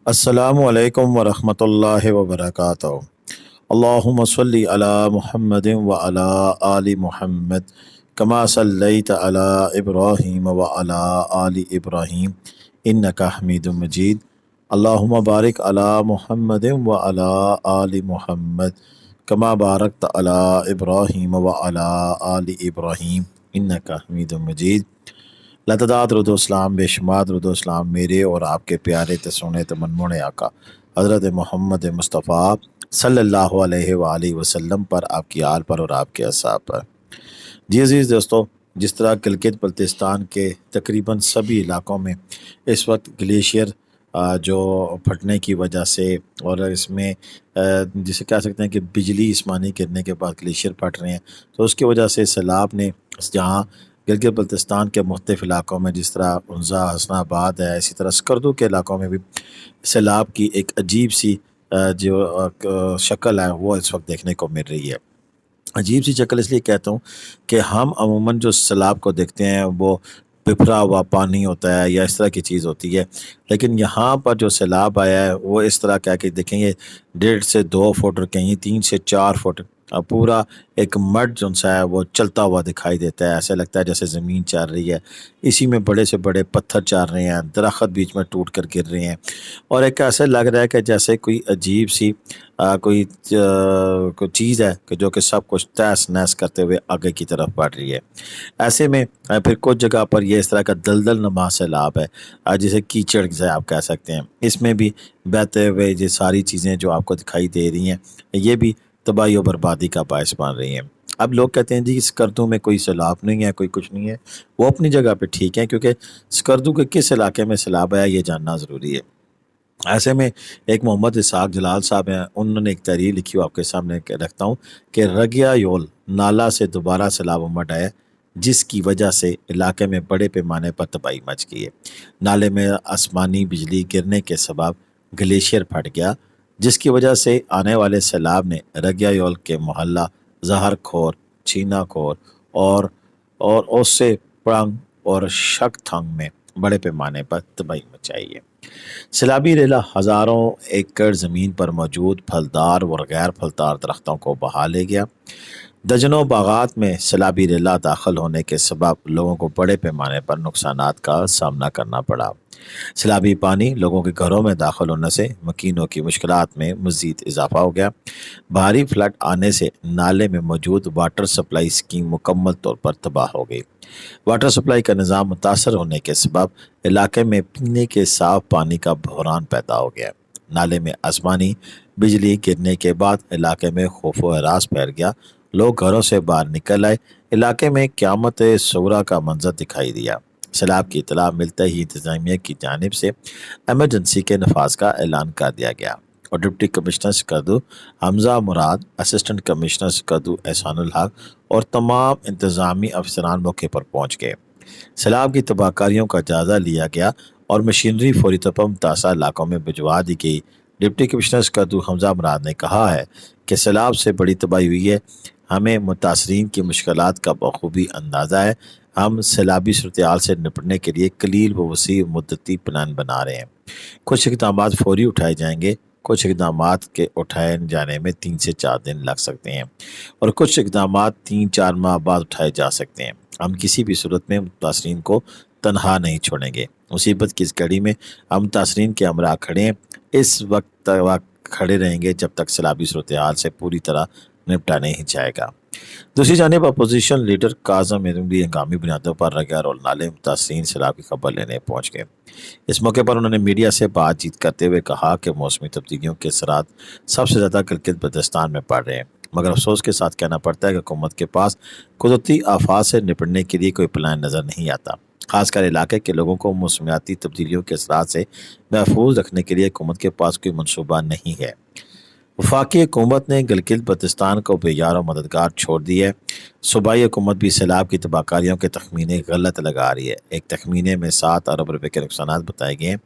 السلام علیکم ورحمۃ اللہ وبرکاتہ۔ اللہم صلی علی محمد وعلی آل محمد کما صلیت علی ابراہیم وعلی آل ابراہیم انک حمید مجید۔ اللہم بارک علی محمد وعلی آل محمد کما بارکت علی ابراہیم وعلی آل ابراہیم انک حمید مجید۔ لاتعداد درود و اسلام، بے شمار درود و اسلام میرے اور آپ کے پیارے سونے منموڑ آقا حضرت محمد مصطفیٰ صلی اللہ علیہ وآلہ وسلم پر، آپ کی آل پر اور آپ کے اصحاب پر۔ جی عزیز دوستو، جس طرح گلگت بلتستان کے تقریباً سبھی علاقوں میں اس وقت گلیشیئر جو پھٹنے کی وجہ سے، اور اس میں جسے کہہ سکتے ہیں کہ بجلی آسمانی گرنے کے بعد گلیشیئر پھٹ رہے ہیں، تو اس کی وجہ سے سیلاب نے جہاں گلگت بلتستان کے مختلف علاقوں میں، جس طرح عنزہ، حسن آباد ہے، اسی طرح اسکردو کے علاقوں میں بھی سیلاب کی ایک عجیب سی جو شکل ہے وہ اس وقت دیکھنے کو مل رہی ہے۔ عجیب سی شکل اس لیے کہتا ہوں کہ ہم عموماً جو سیلاب کو دیکھتے ہیں وہ بپھرا ہوا پانی ہوتا ہے یا اس طرح کی چیز ہوتی ہے، لیکن یہاں پر جو سیلاب آیا ہے وہ اس طرح کہہ کے دیکھیں گے 1.5 سے 2 فٹ اور کہیں 3 سے 4 فٹ پورا ایک مڈ جو سا ہے وہ چلتا ہوا دکھائی دیتا ہے۔ ایسا لگتا ہے جیسے زمین چل رہی ہے، اسی میں بڑے سے بڑے پتھر چل رہے ہیں، درخت بیچ میں ٹوٹ کر گر رہے ہیں، اور ایک ایسے لگ رہا ہے کہ جیسے کوئی عجیب سی کوئی چیز ہے کہ جو کہ سب کچھ تہس نہس کرتے ہوئے آگے کی طرف بڑھ رہی ہے۔ ایسے میں پھر کچھ جگہ پر یہ اس طرح کا دلدل نما سیلاب ہے، جسے کیچڑ سے آپ کہہ سکتے ہیں، اس میں بھی بہتے ہوئے یہ ساری چیزیں جو آپ کو دکھائی دے رہی ہیں یہ بھی تباہی و بربادی کا باعث بن رہی ہیں۔ اب لوگ کہتے ہیں جی اسکردو میں کوئی سیلاب نہیں ہے، کوئی کچھ نہیں ہے، وہ اپنی جگہ پہ ٹھیک ہے، کیونکہ اسکردو کے کس علاقے میں سیلاب آیا یہ جاننا ضروری ہے۔ ایسے میں ایک محمد اسحاق جلال صاحب ہیں، انہوں نے ایک تحریر لکھی، وہ آپ کے سامنے رکھتا ہوں کہ رگیا یول نالا سے دوبارہ سیلاب امڈ آیا، جس کی وجہ سے علاقے میں بڑے پیمانے پر تباہی مچ گئی ہے۔ نالے میں آسمانی بجلی گرنے کے سبب گلیشیئر پھٹ گیا، جس کی وجہ سے آنے والے سیلاب نے رگیا یول کے محلہ زہر کھور، چھینا کھور اور اس سے پڑنگ اور شک تھنگ میں بڑے پیمانے پر تباہی مچائی ہے۔ سیلابی ریلا ہزاروں ایکڑ زمین پر موجود پھلدار اور غیر پھلدار درختوں کو بہا لے گیا۔ درجنوں باغات میں سیلابی ریلا داخل ہونے کے سبب لوگوں کو بڑے پیمانے پر نقصانات کا سامنا کرنا پڑا۔ سیلابی پانی لوگوں کے گھروں میں داخل ہونے سے مکینوں کی مشکلات میں مزید اضافہ ہو گیا۔ بھاری فلڈ آنے سے نالے میں موجود واٹر سپلائی اسکیم مکمل طور پر تباہ ہو گئی۔ واٹر سپلائی کا نظام متاثر ہونے کے سبب علاقے میں پینے کے صاف پانی کا بحران پیدا ہو گیا۔ نالے میں آسمانی بجلی گرنے کے بعد علاقے میں خوف و ہراس پھیل گیا، لوگ گھروں سے باہر نکل آئے، علاقے میں قیامت صغریٰ کا منظر دکھائی دیا۔ سیلاب کی اطلاع ملتے ہی انتظامیہ کی جانب سے ایمرجنسی کے نفاذ کا اعلان کر دیا گیا، اور ڈپٹی کمشنر اسکردو حمزہ مراد، اسسٹنٹ کمشنر اسکردو احسان الحق اور تمام انتظامی افسران موقع پر پہنچ گئے۔ سیلاب کی تباہ کاریوں کا جائزہ لیا گیا اور مشینری فوری طور پر متاثرہ علاقوں میں بھجوا دی گئی۔ ڈپٹی کمشنر اسکردو حمزہ مراد نے کہا ہے کہ سیلاب سے بڑی تباہی ہوئی ہے، ہمیں متاثرین کی مشکلات کا بخوبی اندازہ ہے، ہم سیلابی صورتحال سے نپٹنے کے لیے کلیل و وسیع مدتی پلان بنا رہے ہیں۔ کچھ اقدامات فوری اٹھائے جائیں گے، کچھ اقدامات کے اٹھائے جانے میں 3 سے 4 دن لگ سکتے ہیں، اور کچھ اقدامات 3-4 ماہ بعد اٹھائے جا سکتے ہیں۔ ہم کسی بھی صورت میں متاثرین کو تنہا نہیں چھوڑیں گے۔ مصیبت کی اس گھڑی میں ہم متاثرین کے ہمراہ کھڑے ہیں، اس وقت تک کھڑے رہیں گے جب تک سیلابی صورتحال سے پوری طرح نپٹا نہیں جائے گا۔ دوسری جانب اپوزیشن لیڈر کاظم بھی ہنگامی بنیادوں پر رگیا رول نالے متاثرین سیلاب کی خبر لینے پہنچ گئے۔ اس موقع پر انہوں نے میڈیا سے بات چیت کرتے ہوئے کہا کہ موسمی تبدیلیوں کے اثرات سب سے زیادہ گلگت بلتستان میں پڑ رہے ہیں، مگر افسوس کے ساتھ کہنا پڑتا ہے کہ حکومت کے پاس قدرتی آفات سے نپٹنے کے لیے کوئی پلان نظر نہیں آتا۔ خاص کر علاقے کے لوگوں کو موسمیاتی تبدیلیوں کے اثرات سے محفوظ رکھنے کے لیے حکومت کے پاس کوئی منصوبہ نہیں ہے۔ وفاقی حکومت نے گلگت بلتستان کو بے یار و مددگار چھوڑ دی ہے۔ صوبائی حکومت بھی سیلاب کی تباہ کاریوں کے تخمینے غلط لگا رہی ہے۔ ایک تخمینے میں 7 ارب روپے کے نقصانات بتائے گئے ہیں،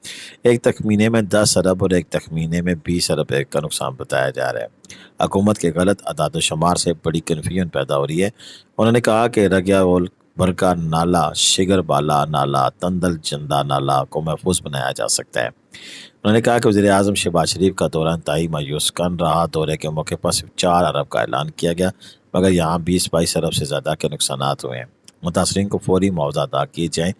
ایک تخمینے میں 10 ارب اور ایک تخمینے میں 20 ارب روپے کا نقصان بتایا جا رہا ہے۔ حکومت کے غلط اعداد و شمار سے بڑی کنفیوژن پیدا ہو رہی ہے۔ انہوں نے کہا کہ رگیا اول برکا نالہ، شگر بالا نالہ، تندل چندہ نالہ کو محفوظ بنایا جا سکتا ہے۔ انہوں نے کہا کہ وزیر اعظم شہباز شریف کا دورہ انتہائی مایوس کن رہا۔ دورے کے موقع پر صرف 4 ارب کا اعلان کیا گیا، مگر یہاں 20-22 ارب سے زیادہ کے نقصانات ہوئے ہیں۔ متاثرین کو فوری معاوضہ ادا کیے جائیں۔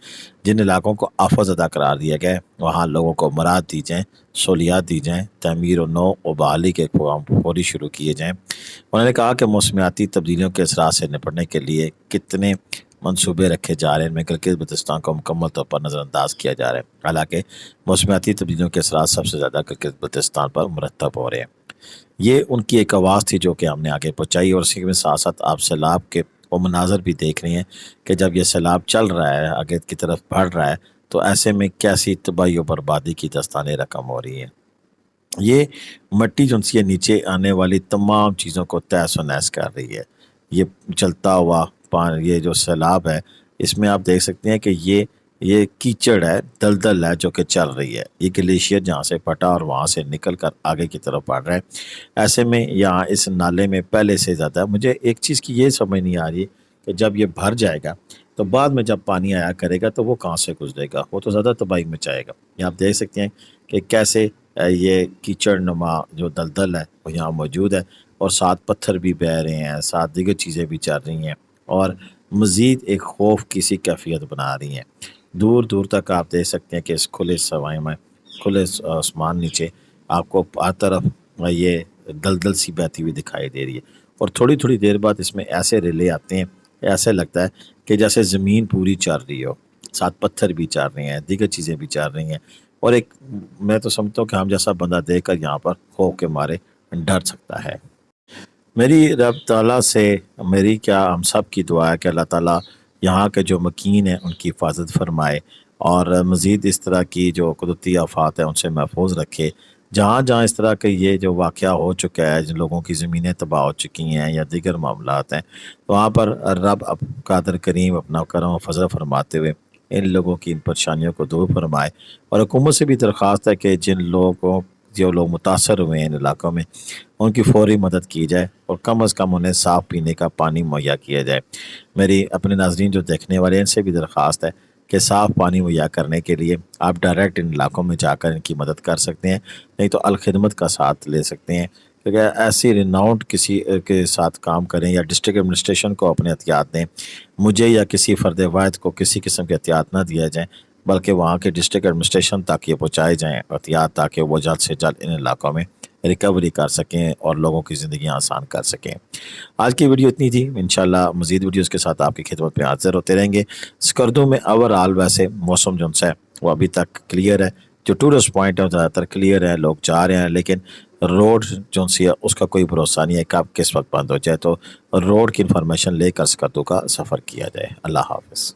جن علاقوں کو آفت زدہ قرار دیا گیا ہے وہاں لوگوں کو مراعات دی جائیں، سہولیات دی جائیں، تعمیر و نو و بحالی کے پروگرام فوری شروع کیے جائیں۔ انہوں نے کہا کہ موسمیاتی تبدیلیوں کے اثرات سے نپٹنے کے لیے کتنے منصوبے رکھے جا رہے ہیں، ان میں گلگت بلتستان کو مکمل طور پر نظر انداز کیا جا رہا ہے، حالانکہ موسمیاتی تبدیلیوں کے اثرات سب سے زیادہ گلگت بلتستان پر مرتب ہو رہے ہیں۔ یہ ان کی ایک آواز تھی جو کہ ہم نے آگے پہنچائی، اور اسی کے ساتھ ساتھ آپ سیلاب کے وہ مناظر بھی دیکھ رہے ہیں کہ جب یہ سیلاب چل رہا ہے، آگے کی طرف بڑھ رہا ہے، تو ایسے میں کیسی تباہی و بربادی کی داستانیں رقم ہو رہی ہیں۔ یہ مٹی جو سی نیچے آنے والی تمام چیزوں کو تہس و نہس کر رہی ہے۔ یہ چلتا ہوا یہ جو سیلاب ہے، اس میں آپ دیکھ سکتے ہیں کہ یہ کیچڑ ہے، دلدل ہے جو کہ چل رہی ہے۔ یہ گلیشیئر جہاں سے پھٹا اور وہاں سے نکل کر آگے کی طرف بڑھ رہا ہے۔ ایسے میں یہاں اس نالے میں پہلے سے زیادہ مجھے ایک چیز کی یہ سمجھ نہیں آ رہی کہ جب یہ بھر جائے گا تو بعد میں جب پانی آیا کرے گا تو وہ کہاں سے گزرے گا، وہ تو زیادہ تباہی مچائے گا۔ یہ آپ دیکھ سکتے ہیں کہ کیسے یہ کیچڑ نما جو دلدل ہے وہ یہاں موجود ہے، اور ساتھ پتھر بھی بہہ رہے ہیں، ساتھ دیگر چیزیں بھی چل رہی ہیں، اور مزید ایک خوف کی سی کیفیت بنا رہی ہیں۔ دور دور تک آپ دیکھ سکتے ہیں کہ اس کھلے سوائے میں، کھلے آسمان نیچے آپ کو ہر طرف یہ دلدل سی بہتی ہوئی دکھائی دے رہی ہے، اور تھوڑی تھوڑی دیر بعد اس میں ایسے ریلے آتے ہیں، ایسے لگتا ہے کہ جیسے زمین پوری چل رہی ہو، ساتھ پتھر بھی چل رہے ہیں، دیگر چیزیں بھی چل رہی ہیں، اور ایک میں تو سمجھتا ہوں کہ ہم جیسا بندہ دیکھ کر یہاں پر خوف کے مارے ڈر سکتا ہے۔ میری رب تعالیٰ سے میری کیا ہم سب کی دعا ہے کہ اللہ تعالیٰ یہاں کے جو مکین ہیں ان کی حفاظت فرمائے، اور مزید اس طرح کی جو قدرتی آفات ہیں ان سے محفوظ رکھے۔ جہاں جہاں اس طرح کے یہ جو واقعہ ہو چکا ہے، جن لوگوں کی زمینیں تباہ ہو چکی ہیں یا دیگر معاملات ہیں، تو وہاں پر رب قادر کریم اپنا کرم و فضل فرماتے ہوئے ان لوگوں کی ان پریشانیوں کو دور فرمائے۔ اور حکومت سے بھی درخواست ہے کہ جو لوگ متاثر ہوئے ہیں ان علاقوں میں، ان کی فوری مدد کی جائے، اور کم از کم انہیں صاف پینے کا پانی مہیا کیا جائے۔ میری اپنے ناظرین جو دیکھنے والے ہیں ان سے بھی درخواست ہے کہ صاف پانی مہیا کرنے کے لیے آپ ڈائریکٹ ان علاقوں میں جا کر ان کی مدد کر سکتے ہیں، نہیں تو الخدمت کا ساتھ لے سکتے ہیں، کیونکہ ایسی ریناؤنڈ کسی کے ساتھ کام کریں یا ڈسٹرکٹ ایڈمنسٹریشن کو اپنے احتیاط دیں، مجھے یا کسی فرد واحد کو کسی قسم کے احتیاط نہ دیا جائیں، بلکہ وہاں کے ڈسٹرکٹ ایڈمنسٹریشن تک یہ پہنچائے جائیں احتیاط، تاکہ وہ جلد سے جلد ان علاقوں میں ریکوری کر سکیں اور لوگوں کی زندگی آسان کر سکیں۔ آج کی ویڈیو اتنی تھی، انشاءاللہ مزید ویڈیوز کے ساتھ آپ کی خدمت میں حاضر ہوتے رہیں گے۔ سکردو میں اوورآل ویسے موسم جو ہے وہ ابھی تک کلیئر ہے، جو ٹورسٹ پوائنٹ ہے زیادہ تر کلیئر ہے، لوگ جا رہے ہیں، لیکن روڈ جو سی ہے اس کا کوئی بھروسہ نہیں ہے کب کس وقت بند ہو جائے، تو روڈ کی انفارمیشن لے کر سکردو کا سفر کیا جائے۔ اللہ حافظ۔